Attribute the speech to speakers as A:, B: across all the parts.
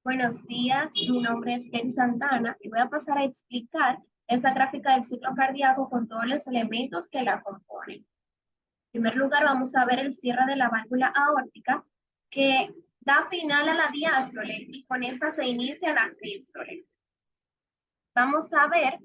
A: Buenos días, mi nombre es Kelly Santana y voy a pasar a explicar esta gráfica del ciclo cardíaco con todos los elementos que la componen. En primer lugar, vamos a ver el cierre de la válvula aórtica que da final a la diástole y con esta se inicia la sístole. Vamos a ver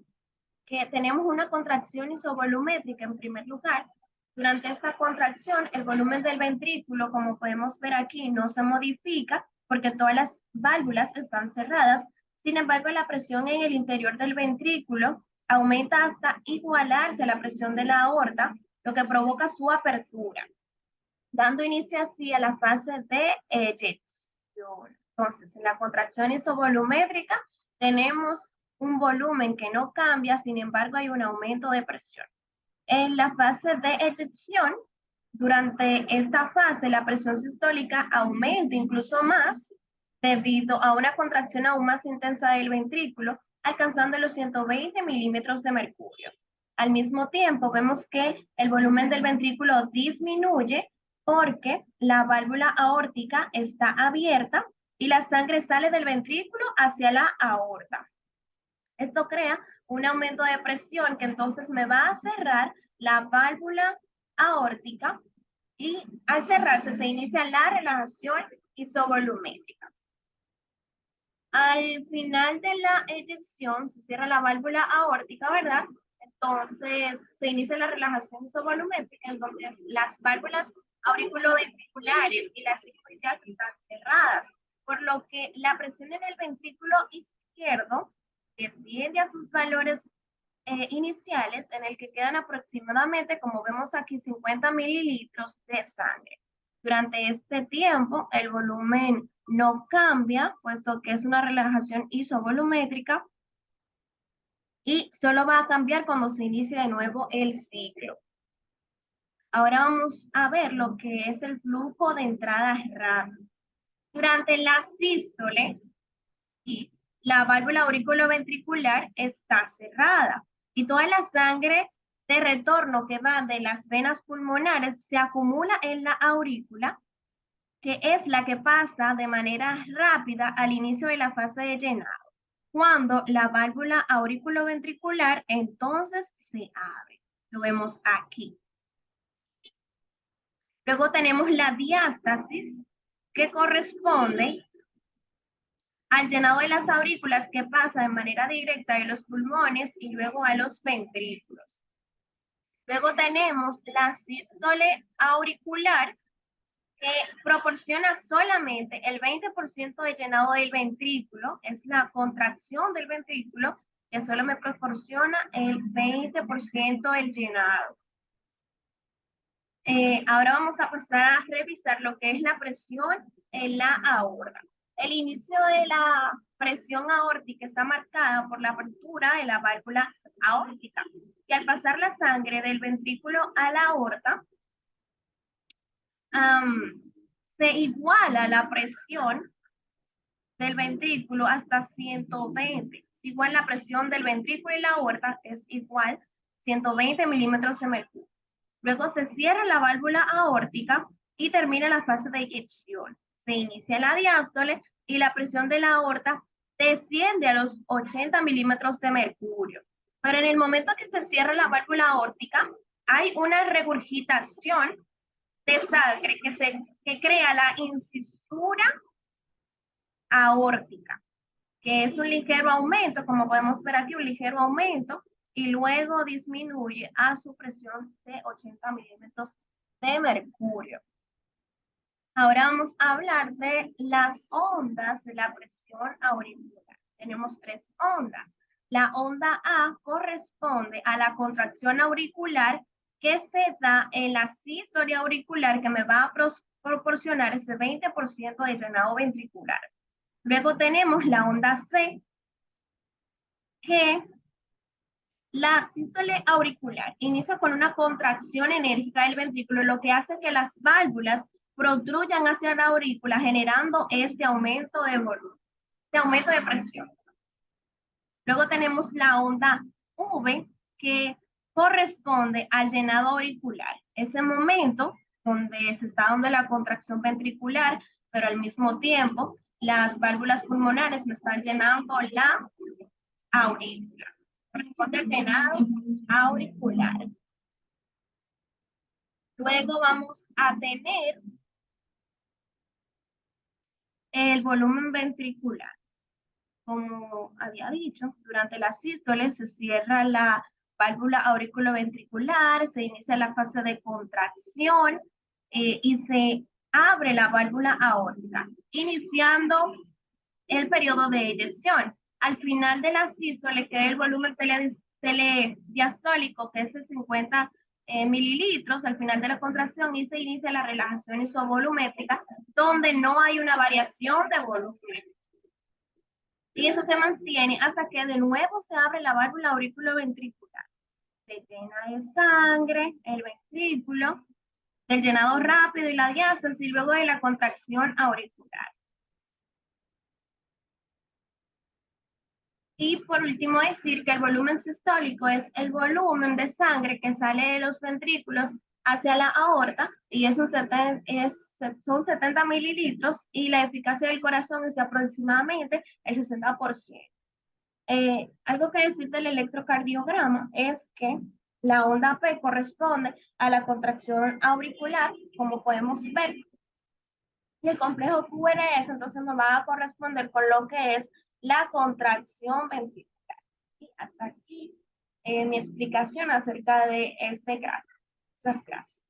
A: que tenemos una contracción isovolumétrica en primer lugar. Durante esta contracción, el volumen del ventrículo, como podemos ver aquí, no se modifica porque todas las válvulas están cerradas. Sin embargo, la presión en el interior del ventrículo aumenta hasta igualarse a la presión de la aorta, lo que provoca su apertura, dando inicio así a la fase de eyección. Entonces, en la contracción isovolumétrica tenemos un volumen que no cambia, sin embargo hay un aumento de presión. En la fase de eyección, durante esta fase la presión sistólica aumenta incluso más debido a una contracción aún más intensa del ventrículo, alcanzando los 120 milímetros de mercurio. Al mismo tiempo, vemos que el volumen del ventrículo disminuye porque la válvula aórtica está abierta y la sangre sale del ventrículo hacia la aorta. Esto crea un aumento de presión que entonces me va a cerrar la válvula aórtica y al cerrarse se inicia la relajación isovolumétrica. Al final de la eyección se cierra la válvula aórtica, ¿verdad? Entonces se inicia la relajación isovolumétrica, entonces las válvulas auriculoventriculares y las sigmoideas están cerradas, por lo que la presión en el ventrículo izquierdo desciende a sus valores iniciales, en el que quedan aproximadamente, como vemos aquí, 50 mililitros de sangre. Durante este tiempo, el volumen no cambia, puesto que es una relajación isovolumétrica, y solo va a cambiar cuando se inicie de nuevo el ciclo. Ahora vamos a ver lo que es el flujo de entrada rápido. Durante la sístole, la válvula auriculoventricular está cerrada y toda la sangre de retorno que va de las venas pulmonares se acumula en la aurícula, que es la que pasa de manera rápida al inicio de la fase de llenado, cuando la válvula auriculoventricular entonces se abre. Lo vemos aquí. Luego tenemos la diástasis, que corresponde al llenado de las aurículas, que pasa de manera directa de los pulmones y luego a los ventrículos. Luego tenemos la sístole auricular, que proporciona solamente el 20% de llenado del ventrículo, es la contracción del ventrículo que solo me proporciona el 20% del llenado. Ahora vamos a pasar a revisar lo que es la presión en la aorta. El inicio de la presión aórtica está marcada por la apertura de la válvula aórtica, y al pasar la sangre del ventrículo a la aorta, se iguala la presión del ventrículo hasta 120. Es igual la presión del ventrículo y la aorta es igual 120 milímetros de mercurio. Luego se cierra la válvula aórtica y termina la fase de eyección. Se inicia la diástole y la presión de la aorta desciende a los 80 milímetros de mercurio. Pero en el momento que se cierra la válvula aórtica, hay una regurgitación de sangre que crea la incisura aórtica, que es un ligero aumento, como podemos ver aquí, un ligero aumento, y luego disminuye a su presión de 80 milímetros de mercurio. Ahora vamos a hablar de las ondas de la presión auricular. Tenemos tres ondas. La onda A corresponde a la contracción auricular que se da en la sístole auricular, que me va a proporcionar ese 20% de llenado ventricular. Luego tenemos la onda C, que la sístole auricular inicia con una contracción enérgica del ventrículo, lo que hace que las válvulas protruyan hacia la aurícula, generando este aumento de volumen, este aumento de presión. Luego tenemos la onda V, que corresponde al llenado auricular. Ese momento donde se está dando la contracción ventricular, pero al mismo tiempo Las válvulas pulmonares me están llenando la aurícula. Corresponde al llenado auricular. Luego vamos a tener el volumen ventricular. Como había dicho, durante la sístole se cierra la válvula auriculoventricular, se inicia la fase de contracción y se abre la válvula aórtica, iniciando el periodo de eyección. Al final de la sístole queda el volumen telediastólico, que es de 50 mililitros al final de la contracción, y se inicia la relajación isovolumétrica, donde no hay una variación de volumen. Y eso se mantiene hasta que de nuevo se abre la válvula auriculoventricular. Se llena de sangre el ventrículo, del llenado rápido y la diástasis, y luego de la contracción auricular. Y por último decir que el volumen sistólico es el volumen de sangre que sale de los ventrículos hacia la aorta, y son 70 mililitros, y la eficacia del corazón es de aproximadamente el 60%. Algo que decir del electrocardiograma es que la onda P corresponde a la contracción auricular, como podemos ver. Y el complejo QRS entonces nos va a corresponder con lo que es la contracción ventricular. Y hasta aquí mi explicación acerca de este gráfico. Muchas gracias.